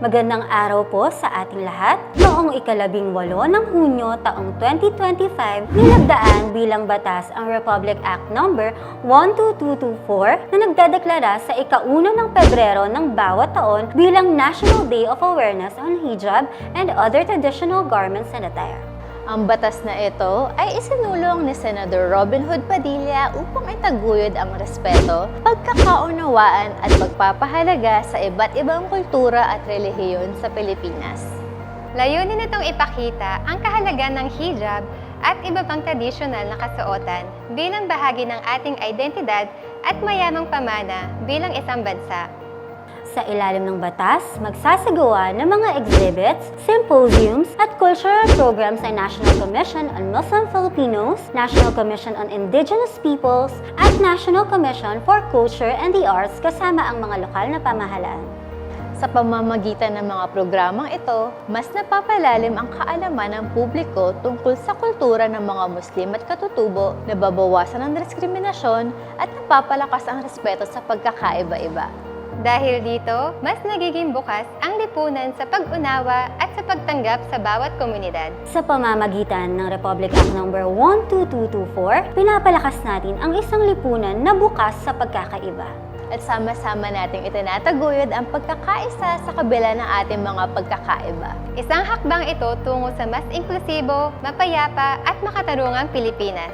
Magandang araw po sa ating lahat. Noong ika-18 ng Hunyo taong 2025, nilagdaan bilang batas ang Republic Act No. 12224 na nagdedeklara sa ika-1 ng Pebrero ng bawat taon bilang National Day of Awareness on Hijab and Other Traditional Garments and Attire. Ang batas na ito ay isinulong ni Senador Robin Hood Padilla upang itaguyod ang respeto, pagkakaunawaan at pagpapahalaga sa iba't ibang kultura at relihiyon sa Pilipinas. Layunin nitong ipakita ang kahalagan ng hijab at iba pang tradisyonal na kasuotan bilang bahagi ng ating identidad at mayamang pamana bilang isang bansa. Sa ilalim ng batas, magsasagawa ng mga exhibits, symposiums at cultural programs ang National Commission on Muslim Filipinos, National Commission on Indigenous Peoples, at National Commission for Culture and the Arts kasama ang mga lokal na pamahalaan. Sa pamamagitan ng mga programang ito, mas napapalalim ang kaalaman ng publiko tungkol sa kultura ng mga Muslim at katutubo, nababawasan ang diskriminasyon at napapalakas ang respeto sa pagkakaiba-iba. Dahil dito, mas nagiging bukas ang lipunan sa pag-unawa at sa pagtanggap sa bawat komunidad. Sa pamamagitan ng Republic Act No. 12224, pinapalakas natin ang isang lipunan na bukas sa pagkakaiba. At sama-sama nating itinataguyod ang pagkakaisa sa kabila ng ating mga pagkakaiba. Isang hakbang ito tungo sa mas inklusibo, mapayapa at makatarungang Pilipinas.